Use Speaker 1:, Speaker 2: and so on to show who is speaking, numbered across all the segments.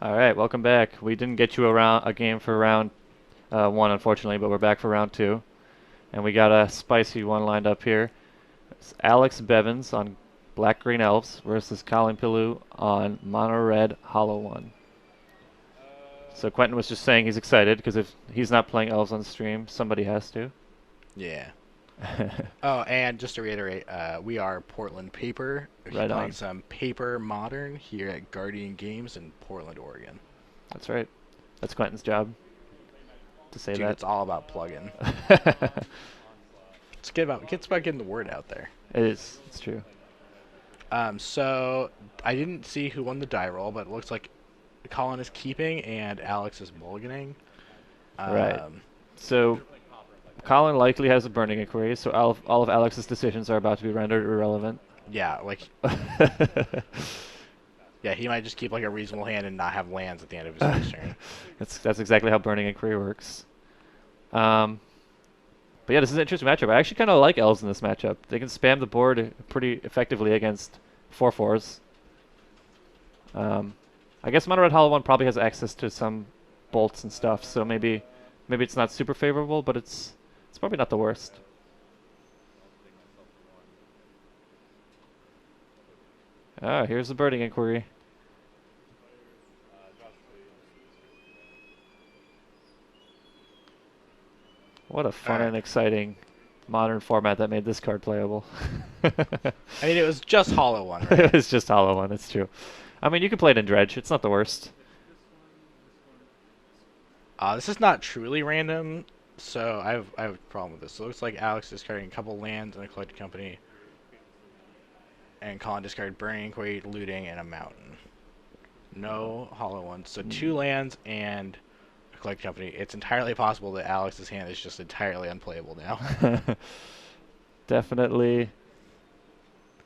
Speaker 1: All right, welcome back. We didn't get you a game for round one, unfortunately, but we're back for round two, and we got a spicy one lined up here. It's Alex Bevins on Black Green Elves versus Colin Pillu on Mono Red Hollow One. So Quentin was just saying he's excited because if he's not playing Elves on stream, somebody has to.
Speaker 2: Yeah. Oh, and just to reiterate, we are Portland Paper. We're
Speaker 1: Right
Speaker 2: playing
Speaker 1: on.
Speaker 2: some Paper Modern here at Guardian Games in Portland, Oregon.
Speaker 1: That's right. That's Quentin's job to say
Speaker 2: Dude,
Speaker 1: that.
Speaker 2: it's all about plugging. It's about getting the word out there.
Speaker 1: It is. It's true.
Speaker 2: So I didn't see who won the die roll, but it looks like Colin is keeping and Alex is mulliganing.
Speaker 1: Right. So Colin likely has a burning inquiry, so all of Alex's decisions are about to be rendered irrelevant.
Speaker 2: Yeah, like yeah, he might just keep like a reasonable hand and not have lands at the end of his next turn.
Speaker 1: That's exactly how burning inquiry works. But yeah, this is an interesting matchup. I actually kind of like elves in this matchup. They can spam the board pretty effectively against 4/4s. I guess Mono Red Hollow One probably has access to some bolts and stuff, so maybe it's not super favorable, but it's probably not the worst. Ah, here's the burning inquiry. What a fun and exciting modern format that made this card playable.
Speaker 2: I mean, it was just Hollow One, right?
Speaker 1: It was just Hollow One, it's true. I mean, you can play it in Dredge. It's not the worst.
Speaker 2: This is not truly random, so I have a problem with this. So it looks like Alex is carrying a couple lands and a collected company, and Colin discarded Burning Inquiry, Looting, and a Mountain. No Hollow Ones. So 2 lands and a collected company. It's entirely possible that Alex's hand is just entirely unplayable now.
Speaker 1: Definitely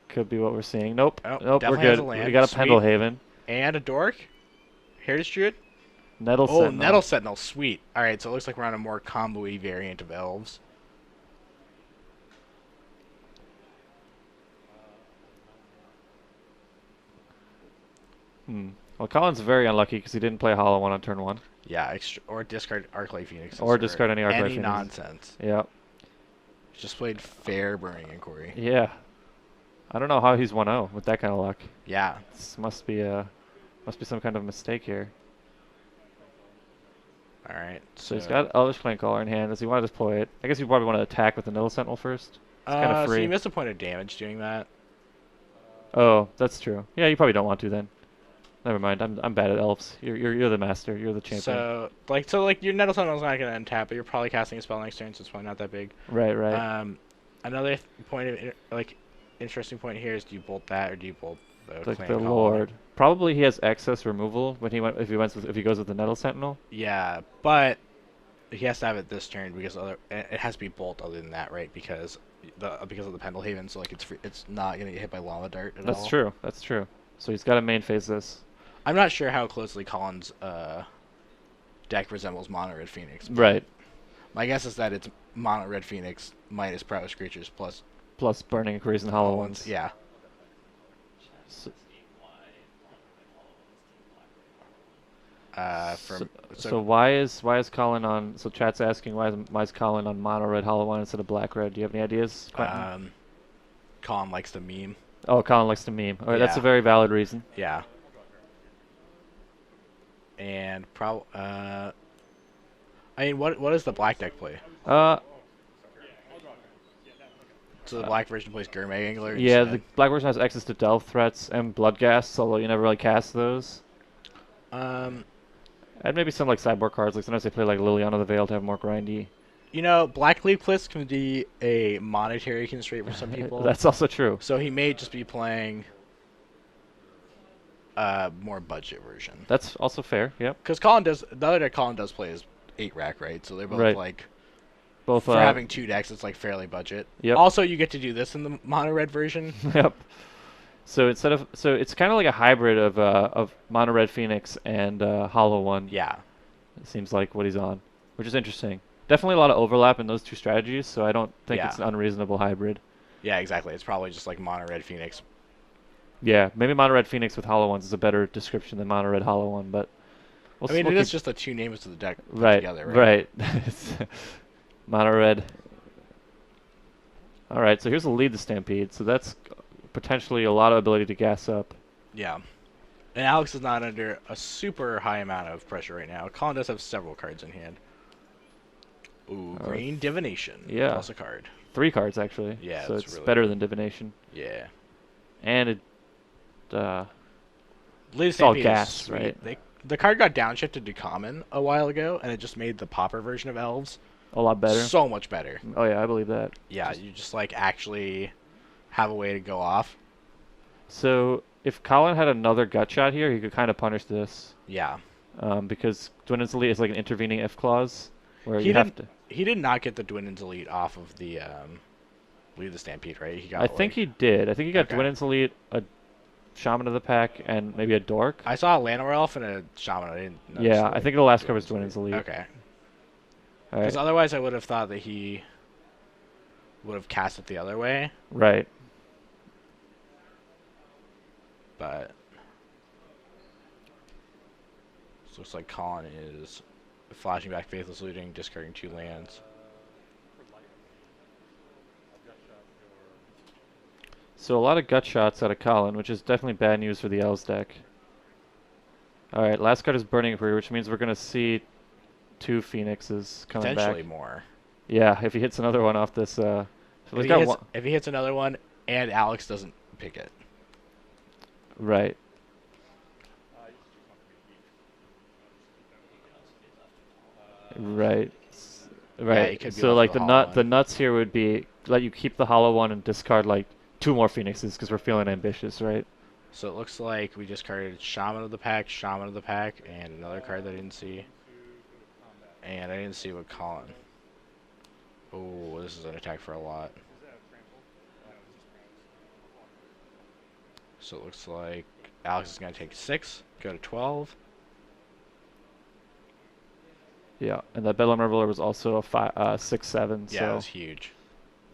Speaker 1: could be what we're seeing. Nope.
Speaker 2: Oh,
Speaker 1: Nope, we're
Speaker 2: definitely has
Speaker 1: good.
Speaker 2: a land.
Speaker 1: We got a
Speaker 2: Sweet.
Speaker 1: Pendlehaven.
Speaker 2: And a Dork. Heritage Druid.
Speaker 1: Nettle
Speaker 2: Oh,
Speaker 1: Sentinel.
Speaker 2: Nettle Sentinel. Sweet. Alright, so it looks like we're on a more combo-y variant of Elves.
Speaker 1: Well, Colin's very unlucky because he didn't play Hollow One on turn one.
Speaker 2: Yeah, or discard Arclight Phoenix.
Speaker 1: Or discard any Arclight
Speaker 2: Any
Speaker 1: Phoenix.
Speaker 2: nonsense.
Speaker 1: Yeah.
Speaker 2: Just played fair Burning Inquiry.
Speaker 1: Yeah. I don't know how he's 1-0 with that kind of luck.
Speaker 2: Yeah.
Speaker 1: This must be some kind of mistake here.
Speaker 2: Alright.
Speaker 1: So he's got Elvish Planecaller in hand. Does he want to deploy it? I guess you probably want to attack with the Nettle Sentinel first. It's kind of
Speaker 2: So
Speaker 1: free.
Speaker 2: you missed a point of damage doing that.
Speaker 1: Oh, that's true. Yeah, you probably don't want to then. Never mind. I'm bad at elves. You're the master. You're the champion.
Speaker 2: So your Nettle Sentinel's not gonna untap, but you're probably casting a spell next turn, so it's probably not that big.
Speaker 1: Right, right.
Speaker 2: Another point of interesting point here is: do you bolt that or do you bolt the
Speaker 1: Like
Speaker 2: Clan
Speaker 1: the
Speaker 2: Colony?
Speaker 1: Lord. Probably he has excess removal when if he goes with the Nettle Sentinel.
Speaker 2: Yeah, but he has to have it this turn because it has to be bolt other than that, right? Because of the Pendlehaven, so like it's not gonna get hit by Lava Dart at all.
Speaker 1: That's true. That's true. So he's got to main phase this.
Speaker 2: I'm not sure how closely Colin's deck resembles Mono Red Phoenix.
Speaker 1: Right.
Speaker 2: My guess is that it's Mono Red Phoenix minus Prowess Creatures plus
Speaker 1: Plus burning inquiries and hollow ones.
Speaker 2: Yeah.
Speaker 1: So why is Colin on? So chat's asking why is Colin on mono red hollow one instead of black red? Do you have any ideas, Quentin?
Speaker 2: Colin likes the meme.
Speaker 1: Oh, Colin likes to meme. All right, that's a
Speaker 2: Yeah.
Speaker 1: very valid reason.
Speaker 2: Yeah. And I mean, what does the black deck play? So the black version plays Gourmet Angler.
Speaker 1: Yeah,
Speaker 2: instead.
Speaker 1: the black version has access to delve threats and bloodghast, although you never really cast those. And maybe some like sideboard cards, like sometimes they play like Liliana the Veil to have more grindy.
Speaker 2: You know, Black Leaf Cliffs can be a monetary constraint for some people.
Speaker 1: That's also true.
Speaker 2: So he may just be playing a more budget version.
Speaker 1: That's also fair. Yep.
Speaker 2: Because the other deck Colin does play is 8-rack, right? So they're both
Speaker 1: Right.
Speaker 2: like,
Speaker 1: Both
Speaker 2: for having 2 decks, it's like fairly budget.
Speaker 1: Yep.
Speaker 2: Also, you get to do this in the mono red version.
Speaker 1: Yep. So it's kind of like a hybrid of Mono Red Phoenix and Hollow One.
Speaker 2: Yeah.
Speaker 1: It seems like what he's on, which is interesting. Definitely a lot of overlap in those two strategies, so I don't think
Speaker 2: Yeah.
Speaker 1: it's an unreasonable hybrid.
Speaker 2: Yeah, exactly. It's probably just like mono red Phoenix.
Speaker 1: Yeah, maybe Mono Red Phoenix with Hollow Ones is a better description than Mono Red Hollow One, but
Speaker 2: I mean,
Speaker 1: we'll
Speaker 2: it is
Speaker 1: keep
Speaker 2: just the two names of the deck put
Speaker 1: right,
Speaker 2: together, right?
Speaker 1: right. It's mono red. All right, so here's a lead the Stampede. So that's potentially a lot of ability to gas up.
Speaker 2: Yeah. And Alex is not under a super high amount of pressure right now. Colin does have several cards in hand. Ooh, green divination.
Speaker 1: Yeah.
Speaker 2: Plus a card.
Speaker 1: 3 cards actually.
Speaker 2: Yeah,
Speaker 1: so
Speaker 2: it's
Speaker 1: it's
Speaker 2: really
Speaker 1: better
Speaker 2: good.
Speaker 1: than divination.
Speaker 2: Yeah.
Speaker 1: And
Speaker 2: Lady
Speaker 1: it's all
Speaker 2: Stampede
Speaker 1: gas,
Speaker 2: is sweet.
Speaker 1: right?
Speaker 2: The card got downshifted to common a while ago, and it just made the popper version of Elves
Speaker 1: A lot better.
Speaker 2: so much better.
Speaker 1: Oh yeah, I believe that.
Speaker 2: Yeah, you just like actually have a way to go off.
Speaker 1: So if Colin had another gut shot here, he could kind of punish this.
Speaker 2: Yeah.
Speaker 1: Because Dwindle's Elite is like an intervening if clause where
Speaker 2: He
Speaker 1: you have
Speaker 2: didn't.
Speaker 1: to.
Speaker 2: He did not get the Dwindle's Elite off of the Lead the Stampede, right? He got.
Speaker 1: I think he did. I think he got
Speaker 2: Okay.
Speaker 1: Dwindle's Elite, a Shaman of the Pack, and maybe a Dork.
Speaker 2: I saw a Llanowar Elf and a Shaman. I didn't. Notice
Speaker 1: Yeah, I think the last card was
Speaker 2: Dwindle's
Speaker 1: Dwindle's Elite.
Speaker 2: Okay.
Speaker 1: All
Speaker 2: Because
Speaker 1: right.
Speaker 2: otherwise, I would have thought that he would have cast it the other way,
Speaker 1: Right.
Speaker 2: but this looks like Colin is flashing back Faithless Looting, discarding 2 lands.
Speaker 1: So a lot of gut shots out of Colin, which is definitely bad news for the Elves deck. All right, last card is Burning Inquiry, which means we're gonna see 2 Phoenixes coming
Speaker 2: Potentially
Speaker 1: back.
Speaker 2: more.
Speaker 1: Yeah, if he hits another one off this. So
Speaker 2: If
Speaker 1: he's
Speaker 2: he,
Speaker 1: got
Speaker 2: hits,
Speaker 1: one.
Speaker 2: if he hits another one and Alex doesn't pick it.
Speaker 1: Right. Right. Right.
Speaker 2: it could be
Speaker 1: So
Speaker 2: left
Speaker 1: like
Speaker 2: with
Speaker 1: the
Speaker 2: a hollow
Speaker 1: the
Speaker 2: one.
Speaker 1: nuts here would be let you keep the hollow one and discard like 2 more Phoenixes because we're feeling ambitious, right?
Speaker 2: So it looks like we discarded Shaman of the Pack, and another card that I didn't see. And I didn't see what Colin. Oh, this is an attack for a lot. So it looks like Alex is going to take 6, go to 12.
Speaker 1: Yeah, and that Bedlam Reveler was also a 6/7,
Speaker 2: Yeah,
Speaker 1: so
Speaker 2: that's huge.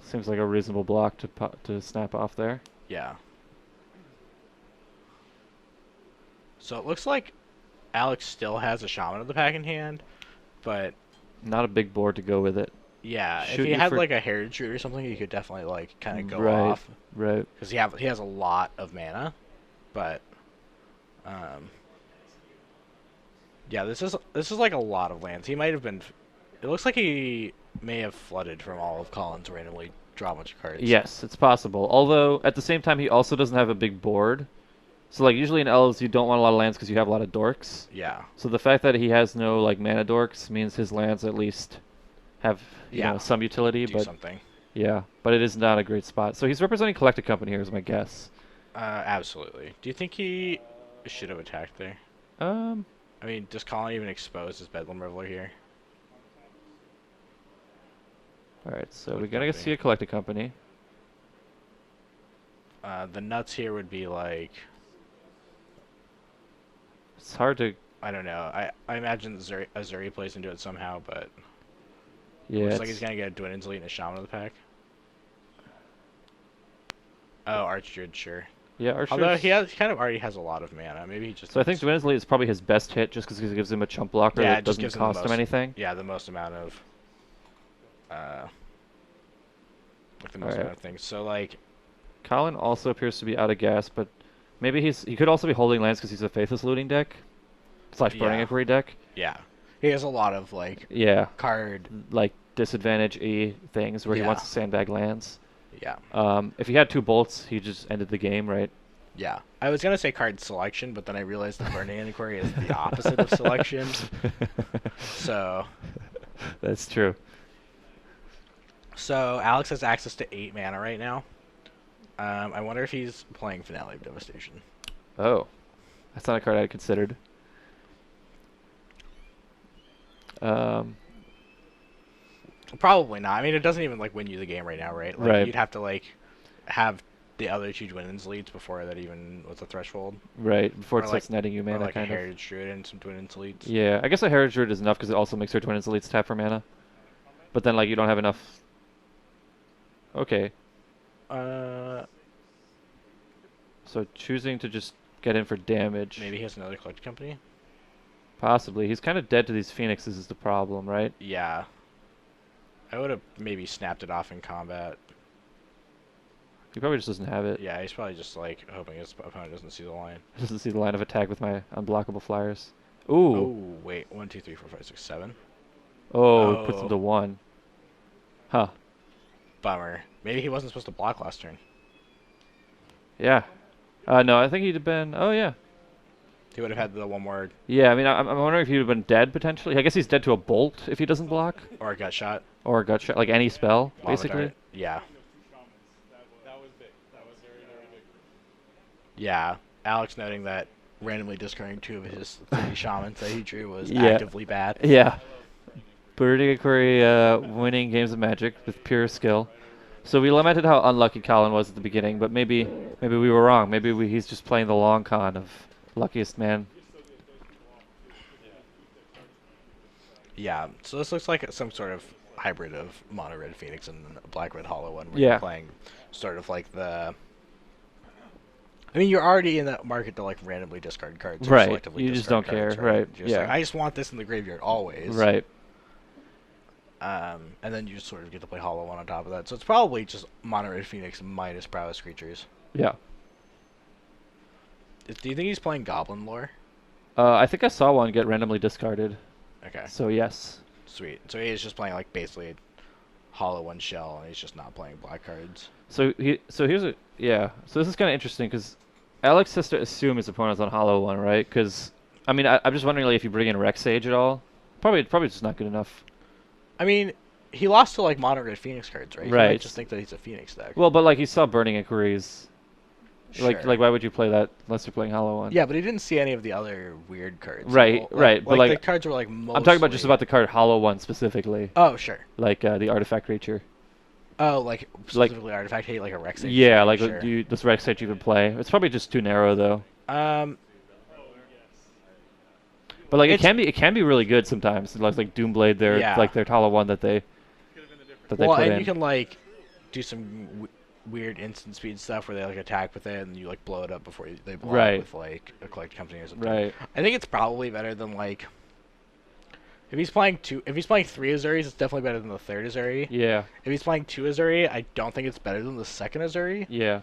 Speaker 1: seems like a reasonable block to snap off there.
Speaker 2: Yeah. So it looks like Alex still has a Shaman of the Pack in hand, but
Speaker 1: Not a big board to go with it.
Speaker 2: yeah,
Speaker 1: Shoot
Speaker 2: if he
Speaker 1: you
Speaker 2: had
Speaker 1: for-
Speaker 2: like a Heritage Root or something, he could definitely like kind of go
Speaker 1: Right.
Speaker 2: off
Speaker 1: Right.
Speaker 2: because he has a lot of mana, but yeah, this is like a lot of lands. He might have been. It looks like he may have flooded from all of Colin's randomly draw a bunch of cards.
Speaker 1: Yes, it's possible. Although at the same time, he also doesn't have a big board. So like usually in Elves, you don't want a lot of lands because you have a lot of dorks.
Speaker 2: Yeah.
Speaker 1: So the fact that he has no like mana dorks means his lands at least have
Speaker 2: Yeah.
Speaker 1: some utility.
Speaker 2: Do
Speaker 1: But
Speaker 2: something.
Speaker 1: yeah, but it is not a great spot. So he's representing Collected Company here, is my guess.
Speaker 2: Absolutely. Do you think he should have attacked there?
Speaker 1: Um,
Speaker 2: I mean, does Colin even expose his Bedlam Reveler here?
Speaker 1: all right, so
Speaker 2: Collected
Speaker 1: we're gonna
Speaker 2: Company.
Speaker 1: see a Collected Company.
Speaker 2: The nuts here would be like,
Speaker 1: It's hard to.
Speaker 2: I don't know. I imagine Azuri plays into it somehow, but
Speaker 1: Yeah.
Speaker 2: looks like he's gonna get a Dwindle's Elite and a Shaman of the Pack. Oh, Archdruid, sure.
Speaker 1: Yeah, Archer's.
Speaker 2: Although he kind of already has a lot of mana. Maybe he just.
Speaker 1: So I think
Speaker 2: needs-
Speaker 1: Dwindle's is probably his best hit, just because it gives him a chump blocker
Speaker 2: Yeah,
Speaker 1: that
Speaker 2: it just
Speaker 1: doesn't
Speaker 2: gives him the
Speaker 1: cost him
Speaker 2: most-
Speaker 1: anything.
Speaker 2: Yeah, the most amount of. Like the most
Speaker 1: Alright.
Speaker 2: amount of things. So like,
Speaker 1: Colin also appears to be out of gas, but maybe he could also be holding lands because he's a Faithless Looting deck / Burning
Speaker 2: Yeah.
Speaker 1: Inquiry deck.
Speaker 2: yeah, he has a lot of like
Speaker 1: Yeah,
Speaker 2: card.
Speaker 1: like disadvantage things where he
Speaker 2: Yeah.
Speaker 1: wants to sandbag lands.
Speaker 2: Yeah,
Speaker 1: If he had 2 bolts, he just ended the game, right?
Speaker 2: yeah. I was gonna say card selection, but then I realized the Burning Inquiry is the opposite of selection. So
Speaker 1: That's true.
Speaker 2: Alex has access to 8 mana right now. I wonder if he's playing Finale of Devastation.
Speaker 1: Oh, that's not a card I had considered.
Speaker 2: Probably not. I mean, it doesn't even like win you the game right now, right? Like,
Speaker 1: Right.
Speaker 2: You'd have to like have the other 2 Dwindle's Leads before that even was a threshold.
Speaker 1: Right, before it
Speaker 2: Or
Speaker 1: starts netting you
Speaker 2: Or
Speaker 1: mana,
Speaker 2: like a
Speaker 1: kind of.
Speaker 2: Heritage Druid and some Dwindle's Leads.
Speaker 1: Yeah, I guess a Heritage Druid is enough because it also makes her Dwindle's Elites tap for mana. But then, like, you don't have enough. Okay,
Speaker 2: Uh,
Speaker 1: so choosing to just get in for damage.
Speaker 2: maybe he has another Collected Company.
Speaker 1: Possibly. He's kind of dead to these phoenixes is the problem, right?
Speaker 2: Yeah. I would have maybe snapped it off in combat.
Speaker 1: He probably just doesn't have it.
Speaker 2: Yeah, he's probably just like hoping his opponent doesn't see the line.
Speaker 1: Doesn't see the line of attack with my unblockable flyers. Ooh.
Speaker 2: Oh, wait. 1, 2, 3, 4, 5, 6, 7.
Speaker 1: Oh, it puts him
Speaker 2: Oh,
Speaker 1: to 1. Huh.
Speaker 2: bummer. Maybe he wasn't supposed to block last turn.
Speaker 1: Yeah. No, I think he'd have been... Oh, yeah.
Speaker 2: He would have had the one more
Speaker 1: Yeah, I mean, I'm wondering if he'd have been dead, potentially. I guess he's dead to a bolt if he doesn't block.
Speaker 2: or a gut shot.
Speaker 1: Or a gut shot. Like any spell,
Speaker 2: Lava
Speaker 1: basically.
Speaker 2: dart. Yeah. Yeah. Alex noting that randomly discarding 2 of his 3 shamans that he drew was
Speaker 1: Yeah.
Speaker 2: actively bad.
Speaker 1: Yeah. Burning Inquiry winning games of Magic with pure skill. So we lamented how unlucky Colin was at the beginning, but maybe we were wrong. Maybe he's just playing the long con of luckiest man.
Speaker 2: Yeah. So this looks like some sort of hybrid of mono red phoenix and a black red hollow one where
Speaker 1: Yeah.
Speaker 2: you're playing sort of like the I mean, you're already in that market to like randomly discard cards. Or
Speaker 1: Right.
Speaker 2: selectively
Speaker 1: You just
Speaker 2: discard
Speaker 1: don't care.
Speaker 2: cards,
Speaker 1: Right.
Speaker 2: Just
Speaker 1: Yeah.
Speaker 2: like, I just want this in the graveyard always.
Speaker 1: Right.
Speaker 2: And then you just sort of get to play hollow one on top of that. So it's probably just mono red phoenix minus prowess creatures.
Speaker 1: Yeah.
Speaker 2: Do you think he's playing goblin lore?
Speaker 1: I think I saw one get randomly discarded.
Speaker 2: Okay.
Speaker 1: So yes.
Speaker 2: Sweet. So he is just playing like basically a hollow one shell, and he's just not playing black cards.
Speaker 1: So here's a yeah. So this is kind of interesting because Alex has to assume his opponent's on hollow one, right? Because I mean, I'm just wondering like if you bring in Rex Sage at all. Probably just not good enough.
Speaker 2: I mean, he lost to like mono red phoenix cards, right? He
Speaker 1: Right.
Speaker 2: might just think that he's a phoenix deck.
Speaker 1: Well, but like he saw Burning Inquiries. Like
Speaker 2: Sure.
Speaker 1: why would you play that unless you're playing hollow one?
Speaker 2: Yeah, but he didn't see any of the other weird cards.
Speaker 1: Right, right, but,
Speaker 2: Like,
Speaker 1: like,
Speaker 2: the cards were like mostly...
Speaker 1: I'm talking about just about the card hollow one specifically,
Speaker 2: Oh, sure.
Speaker 1: like the artifact creature.
Speaker 2: Oh, like specifically artifact hate, like a Rex.
Speaker 1: Yeah, like
Speaker 2: sure.
Speaker 1: does Rex Sage even play? It's probably just too narrow though. But like it can be really good sometimes. Like Doomblade,
Speaker 2: Yeah.
Speaker 1: like their hollow one that they
Speaker 2: well,
Speaker 1: put
Speaker 2: and
Speaker 1: in.
Speaker 2: you can like do some weird instant speed stuff where they like attack with it and you like blow it up before they blow
Speaker 1: Right.
Speaker 2: up with like a collect company or something.
Speaker 1: Right.
Speaker 2: I think it's probably better than like if he's playing 3 Azuris, it's definitely better than the 3rd Azuri.
Speaker 1: Yeah.
Speaker 2: If he's playing 2 Azuri, I don't think it's better than the 2nd Azuri.
Speaker 1: Yeah.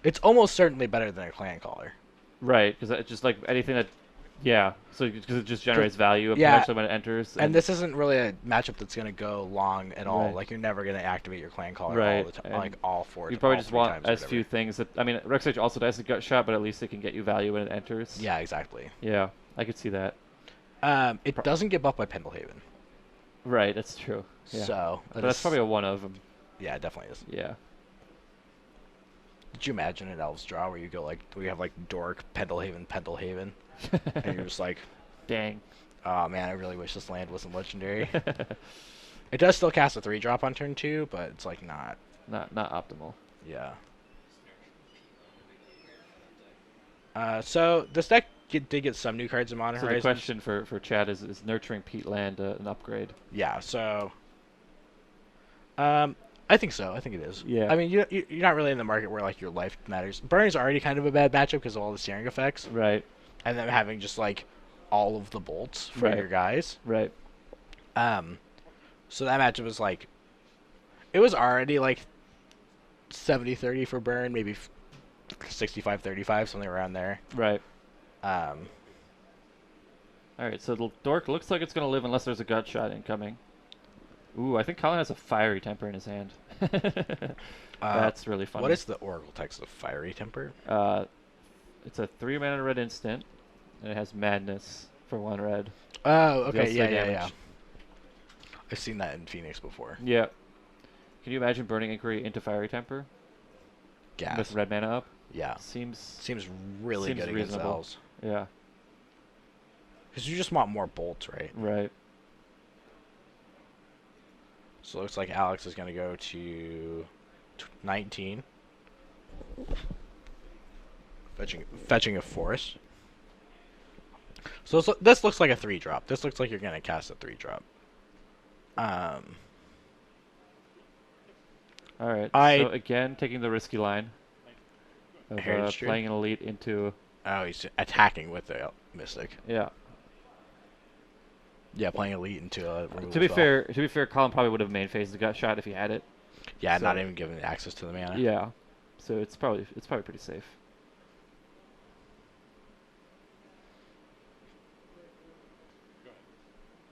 Speaker 2: It's almost certainly better than a clan caller.
Speaker 1: Right, because it's just like anything that, yeah. So because it just generates value
Speaker 2: Yeah.
Speaker 1: potentially when it enters.
Speaker 2: And this isn't really a matchup that's going to go long at all.
Speaker 1: Right.
Speaker 2: Like, you're never going to activate your clan caller all
Speaker 1: Right,
Speaker 2: the time,
Speaker 1: and
Speaker 2: like all 4
Speaker 1: you
Speaker 2: all
Speaker 1: probably just
Speaker 2: 3
Speaker 1: want
Speaker 2: times or
Speaker 1: as
Speaker 2: whatever.
Speaker 1: few things that I mean, Rex Sage also dies a gut shot, but at least it can get you value when it enters.
Speaker 2: Yeah, exactly.
Speaker 1: Yeah, I could see that.
Speaker 2: It doesn't get buffed by Pendlehaven.
Speaker 1: Right, that's true. Yeah.
Speaker 2: So,
Speaker 1: But that's probably a one of them.
Speaker 2: yeah, it definitely is.
Speaker 1: Yeah.
Speaker 2: Did you imagine an Elves draw where you go like, we have like Dork, Pendlehaven, Pendlehaven, and you're just like,
Speaker 1: Dang.
Speaker 2: oh man, I really wish this land wasn't legendary. It does still cast a 3-drop on turn 2, but it's like not.
Speaker 1: Not optimal.
Speaker 2: Yeah. So this deck did get some new cards in Modern
Speaker 1: So
Speaker 2: Horizons.
Speaker 1: the question for Chad is nurturing Peat Land an upgrade?
Speaker 2: Yeah. So. I think so. I think it is.
Speaker 1: Yeah.
Speaker 2: I mean, you're not really in the market where like your life matters. Burn is already kind of a bad matchup because of all the searing effects,
Speaker 1: Right.
Speaker 2: and then having just like all of the bolts for
Speaker 1: Right.
Speaker 2: your guys.
Speaker 1: Right.
Speaker 2: So that matchup was like, it was already like 70-30 for Burn, maybe 65-35, something around there.
Speaker 1: Right.
Speaker 2: Um,
Speaker 1: All right. So the Dork looks like it's gonna live unless there's a gut shot incoming. Ooh, I think Colin has a fiery temper in his hand. That's really funny.
Speaker 2: what is the Oracle text of Fiery Temper?
Speaker 1: It's a 3-mana red instant, and it has Madness for 1 red.
Speaker 2: Oh, okay,
Speaker 1: Deals 3
Speaker 2: yeah.
Speaker 1: damage.
Speaker 2: I've seen that in Phoenix before.
Speaker 1: Yeah. Can you imagine Burning Inquiry into Fiery Temper
Speaker 2: Gas.
Speaker 1: with red mana up?
Speaker 2: Yeah.
Speaker 1: Seems
Speaker 2: Seems really
Speaker 1: Seems
Speaker 2: good against
Speaker 1: reasonable.
Speaker 2: Elves.
Speaker 1: yeah.
Speaker 2: Because you just want more bolts, right?
Speaker 1: Right.
Speaker 2: So it looks like Alex is going to go to 19. Fetching a forest. So this looks like a 3-drop. This looks like you're going to cast a 3-drop.
Speaker 1: All right.
Speaker 2: I-
Speaker 1: So again, taking the risky line of
Speaker 2: Heritage Tree?
Speaker 1: playing an elite into
Speaker 2: Oh, he's attacking with the Mystic.
Speaker 1: Yeah.
Speaker 2: Yeah, playing Elite into a removal
Speaker 1: To be
Speaker 2: spell.
Speaker 1: fair, Colin probably would have main phased the gut shot if he had it.
Speaker 2: Yeah,
Speaker 1: So,
Speaker 2: not even giving access to the mana.
Speaker 1: yeah. So it's probably pretty safe.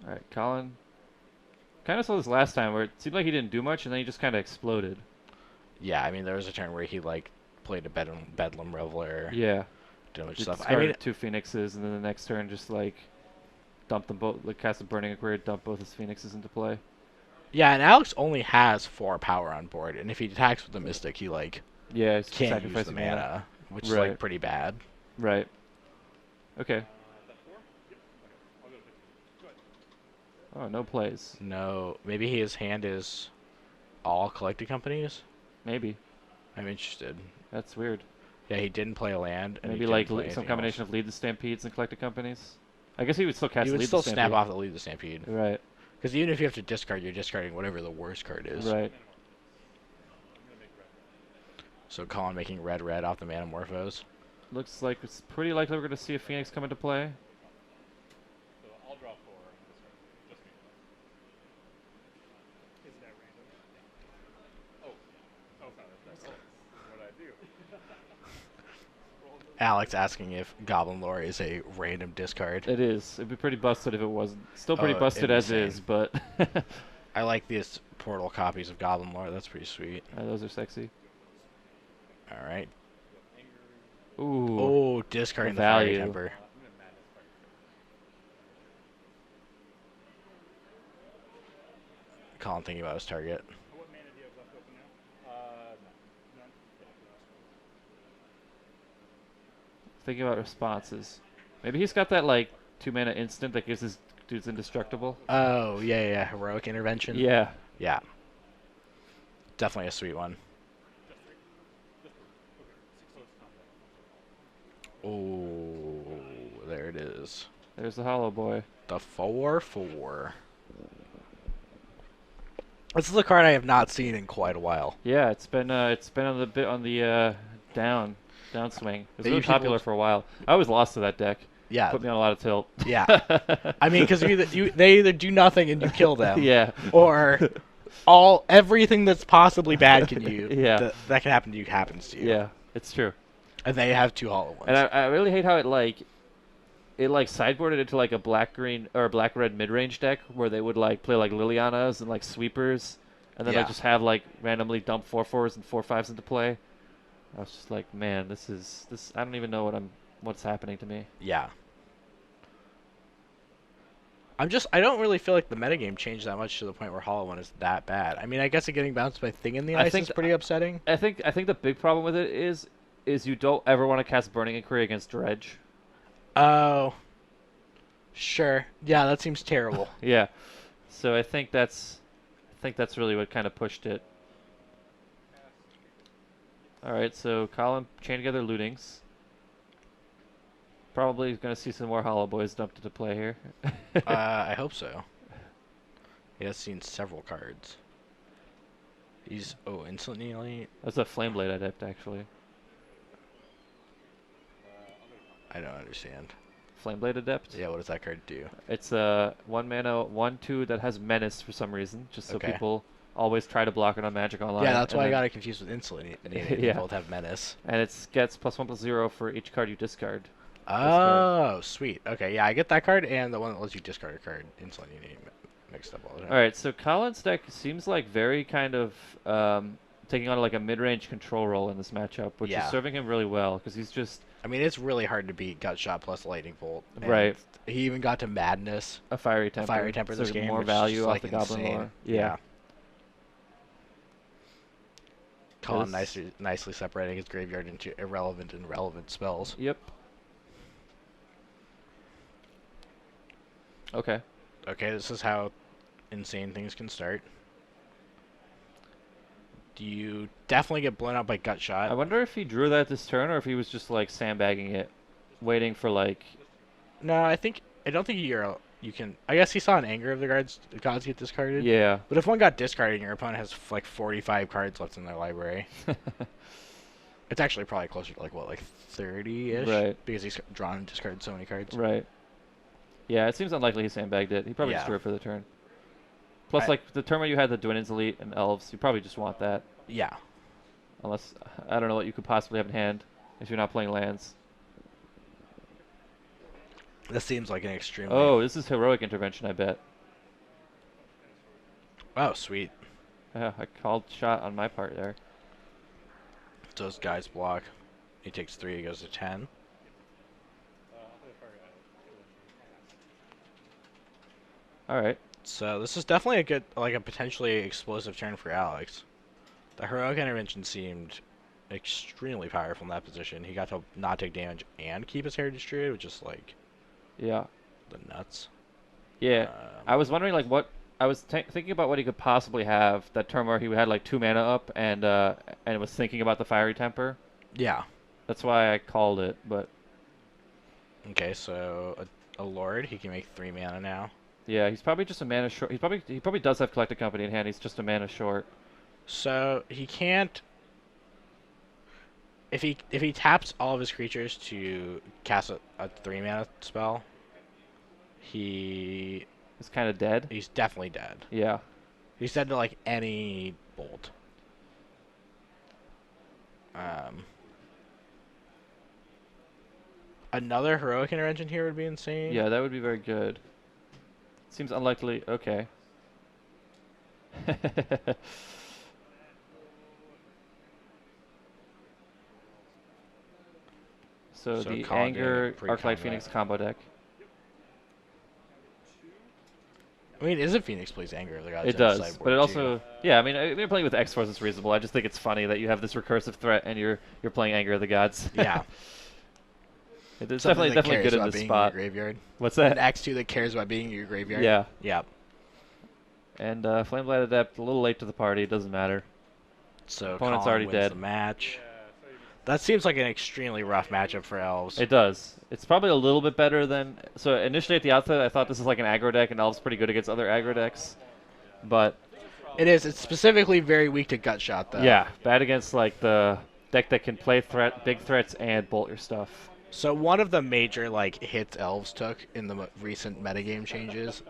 Speaker 1: All right, Colin. Kind of saw this last time where it seemed like he didn't do much, and then he just kind of exploded.
Speaker 2: Yeah, I mean, there was a turn where he, like, played a Bedlam Reveler,
Speaker 1: Yeah.
Speaker 2: did a bunch of
Speaker 1: Just
Speaker 2: stuff. I
Speaker 1: discarded
Speaker 2: mean,
Speaker 1: 2 Phoenixes, and then the next turn just like dump them both, like cast a Burning Aquarium, dump both his Phoenixes into play.
Speaker 2: yeah, and Alex only has 4 power on board, and if he attacks with the Mystic, he, like,
Speaker 1: Yeah, he's
Speaker 2: can't use the
Speaker 1: sacrificing
Speaker 2: mana, which is,
Speaker 1: Right.
Speaker 2: like, pretty bad.
Speaker 1: Right. Okay. Oh, no plays.
Speaker 2: No, maybe his hand is all collected companies?
Speaker 1: Maybe.
Speaker 2: I'm interested.
Speaker 1: That's weird.
Speaker 2: Yeah, he didn't play a land, and
Speaker 1: Maybe
Speaker 2: he
Speaker 1: like
Speaker 2: didn't play
Speaker 1: some
Speaker 2: anything
Speaker 1: combination
Speaker 2: else.
Speaker 1: of Lead the Stampedes and Collected Companies. I guess he would still cast
Speaker 2: You would
Speaker 1: Lead
Speaker 2: still
Speaker 1: the
Speaker 2: snap
Speaker 1: Stampede.
Speaker 2: off the Lead the Stampede.
Speaker 1: Right.
Speaker 2: Because even if you have to discard, you're discarding whatever the worst card is.
Speaker 1: Right.
Speaker 2: So Colin making red off the Manamorphose.
Speaker 1: Looks like it's pretty likely we're going to see a Phoenix come into play.
Speaker 2: Alex asking if Goblin Lore is a random discard.
Speaker 1: It is. It'd be pretty busted if it wasn't. Still pretty
Speaker 2: Oh,
Speaker 1: busted as
Speaker 2: insane.
Speaker 1: is, but
Speaker 2: I like these portal copies of Goblin Lore. That's pretty sweet.
Speaker 1: those are sexy.
Speaker 2: All right.
Speaker 1: Ooh.
Speaker 2: Oh, discarding
Speaker 1: the
Speaker 2: the Fiery
Speaker 1: value.
Speaker 2: Temper. Colin thinking about his target.
Speaker 1: Thinking about responses. Maybe he's got that like 2 mana instant that gives his dudes indestructible.
Speaker 2: Oh, yeah. Heroic Intervention.
Speaker 1: Yeah.
Speaker 2: Yeah. Definitely a sweet one. Oh, there it is.
Speaker 1: There's the Hollow Boy.
Speaker 2: The 4/4. This is a card I have not seen in quite a while.
Speaker 1: Yeah, it's been on the bit on the downswing. It was
Speaker 2: Maybe
Speaker 1: really popular
Speaker 2: people-
Speaker 1: for a while. I was lost to that deck.
Speaker 2: Yeah,
Speaker 1: Put me on a lot of tilt.
Speaker 2: yeah. I mean, because they either do nothing and you kill them,
Speaker 1: Yeah.
Speaker 2: or everything that's possibly bad can
Speaker 1: Yeah.
Speaker 2: that can happen to you happens to you.
Speaker 1: Yeah, it's true.
Speaker 2: And they have 2 hollow ones.
Speaker 1: And I really hate how it sideboarded into like a black green or black red mid range deck where they would like play like Lilianas and like sweepers, and then
Speaker 2: Yeah.
Speaker 1: like just have like randomly dump 4/4s and 4/5s into play. I was just like, man, this. I don't even know what's happening to me.
Speaker 2: Yeah. I don't really feel like the metagame changed that much to the point where Hollow One is that bad. I mean, I guess it getting bounced by Thing in the
Speaker 1: I
Speaker 2: Ice
Speaker 1: think
Speaker 2: is pretty upsetting.
Speaker 1: I think the big problem with it is you don't ever want to cast Burning Inquiry against Dredge.
Speaker 2: Oh. Sure. Yeah, that seems terrible.
Speaker 1: Yeah. So I think that's really what kind of pushed it. All right, so Colin chain together lootings. Probably going to see some more Hollow Boys dumped into play here.
Speaker 2: I hope so. He has seen several cards. He's instantly.
Speaker 1: That's a Flameblade Adept, actually.
Speaker 2: I don't understand.
Speaker 1: Flameblade Adept?
Speaker 2: Yeah, what does that card do?
Speaker 1: It's a 1 mana 1/2 that has Menace for some reason, just so
Speaker 2: Okay.
Speaker 1: people always try to block it on Magic Online.
Speaker 2: Yeah, that's
Speaker 1: and
Speaker 2: why I
Speaker 1: then-
Speaker 2: got it confused with Insolent. They
Speaker 1: Yeah.
Speaker 2: both have Menace.
Speaker 1: And it gets +1/+0 for each card you discard.
Speaker 2: Oh, sweet. Okay, yeah, I get that card and the one that lets you discard a card. Insolent mixed up all the time.
Speaker 1: All right, so Colin's deck seems like very kind of taking on like a mid-range control role in this matchup, which
Speaker 2: Yeah.
Speaker 1: is serving him really well because he's just
Speaker 2: I mean, it's really hard to beat Gut Shot plus Lightning Bolt. and
Speaker 1: Right.
Speaker 2: He even got to Madness.
Speaker 1: a fiery temper.
Speaker 2: Fiery Temper
Speaker 1: so
Speaker 2: this game.
Speaker 1: more
Speaker 2: which is
Speaker 1: value
Speaker 2: just,
Speaker 1: off
Speaker 2: like,
Speaker 1: the Goblin
Speaker 2: insane.
Speaker 1: Lore.
Speaker 2: Yeah. Colin
Speaker 1: Yes.
Speaker 2: nicely separating his graveyard into irrelevant and relevant spells.
Speaker 1: Yep. Okay.
Speaker 2: Okay, this is how insane things can start. Do you definitely get blown out by Gut Shot?
Speaker 1: I wonder if he drew that this turn or if he was just like sandbagging it, waiting for like.
Speaker 2: No, I don't think you can. I guess he saw an anger of the gods get discarded.
Speaker 1: Yeah.
Speaker 2: But if one got discarded, and your opponent has like 45 cards left in their library. It's actually probably closer to like what, like 30-ish,
Speaker 1: Right.
Speaker 2: because he's drawn and discarded so many cards.
Speaker 1: Right. Yeah, it seems unlikely he sandbagged it. He probably just
Speaker 2: Yeah.
Speaker 1: drew it for the turn. Plus,
Speaker 2: I,
Speaker 1: like the turn where you had the Dwindens Elite and Elves, you probably just want that.
Speaker 2: yeah.
Speaker 1: Unless I don't know what you could possibly have in hand if you're not playing lands.
Speaker 2: This seems like an extremely.
Speaker 1: Oh, this is heroic intervention, I bet.
Speaker 2: Oh, sweet.
Speaker 1: Yeah, I called shot on my part there.
Speaker 2: Those guys block. He takes 3. He goes to 10.
Speaker 1: All right.
Speaker 2: So this is definitely a good, like a potentially explosive turn for Alex. The heroic intervention seemed extremely powerful in that position. He got to not take damage and keep his heritage druid, which is like
Speaker 1: Yeah.
Speaker 2: the nuts.
Speaker 1: Yeah. I was wondering like what I was thinking about what he could possibly have that turn where he had like 2 mana up and was thinking about the fiery temper.
Speaker 2: Yeah.
Speaker 1: That's why I called it, but
Speaker 2: Okay, so a lord, he can make 3 mana now.
Speaker 1: yeah, he's probably just a mana short. He probably does have Collected Company in hand. He's just a mana short.
Speaker 2: So he can't. If he taps all of his creatures to cast a 3 mana spell,
Speaker 1: He's kind of dead.
Speaker 2: he's definitely dead.
Speaker 1: Yeah.
Speaker 2: He's dead to like any bolt. Another heroic intervention here would be insane.
Speaker 1: Yeah, that would be very good. Seems unlikely. Okay. So
Speaker 2: So
Speaker 1: the
Speaker 2: Colin doing
Speaker 1: Anger
Speaker 2: a pre-combat.
Speaker 1: Arclight Phoenix combo deck.
Speaker 2: I mean, isn't Phoenix plays Anger of the Gods?
Speaker 1: It
Speaker 2: in the
Speaker 1: does,
Speaker 2: sideboard
Speaker 1: but it
Speaker 2: too?
Speaker 1: also, yeah. I mean, if you're playing with X-Force, it's reasonable. I just think it's funny that you have this recursive threat and you're playing Anger of the Gods.
Speaker 2: Yeah.
Speaker 1: It's
Speaker 2: Something that
Speaker 1: definitely
Speaker 2: cares
Speaker 1: good in
Speaker 2: about
Speaker 1: this
Speaker 2: being
Speaker 1: spot.
Speaker 2: in your graveyard.
Speaker 1: What's
Speaker 2: An
Speaker 1: that?
Speaker 2: X2 that cares about being in your graveyard.
Speaker 1: Yeah.
Speaker 2: Yeah.
Speaker 1: And Flameblight Adept, a little late to the party. It doesn't matter.
Speaker 2: So
Speaker 1: Opponent's
Speaker 2: Colin
Speaker 1: already
Speaker 2: wins
Speaker 1: dead.
Speaker 2: the match. That seems like an extremely rough matchup for Elves.
Speaker 1: It does. It's probably a little bit better than. So initially at the outset, I thought this is like an aggro deck, and Elves pretty good against other aggro decks. But
Speaker 2: It is. It's specifically very weak to gut shot, though.
Speaker 1: yeah, bad against like the deck that can play big threats and bolt your stuff.
Speaker 2: So one of the major like hits Elves took in the recent metagame changes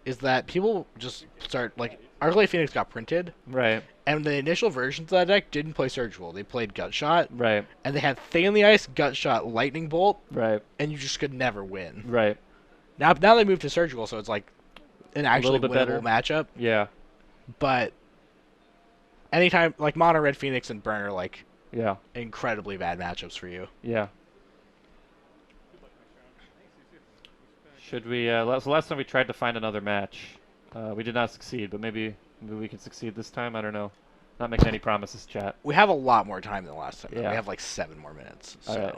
Speaker 2: is that people just start like Arclight Phoenix got printed,
Speaker 1: Right.
Speaker 2: and the initial versions of that deck didn't play Surgical. They played Gut Shot,
Speaker 1: Right.
Speaker 2: and they had Thing in the Ice, Gut Shot, Lightning Bolt,
Speaker 1: Right.
Speaker 2: and you just could never win.
Speaker 1: Right.
Speaker 2: Now they moved to Surgical, so it's like an actually
Speaker 1: bit
Speaker 2: winnable
Speaker 1: better.
Speaker 2: matchup.
Speaker 1: Yeah.
Speaker 2: But anytime like Mono Red Phoenix and Burn are like
Speaker 1: Yeah.
Speaker 2: incredibly bad matchups for you.
Speaker 1: Yeah. Should we? So last time we tried to find another match, we did not succeed. But maybe we can succeed this time. I don't know. Not making any promises, chat.
Speaker 2: We have a lot more time than last time. though.
Speaker 1: Yeah.
Speaker 2: We have like 7 more minutes.
Speaker 1: All
Speaker 2: So
Speaker 1: right.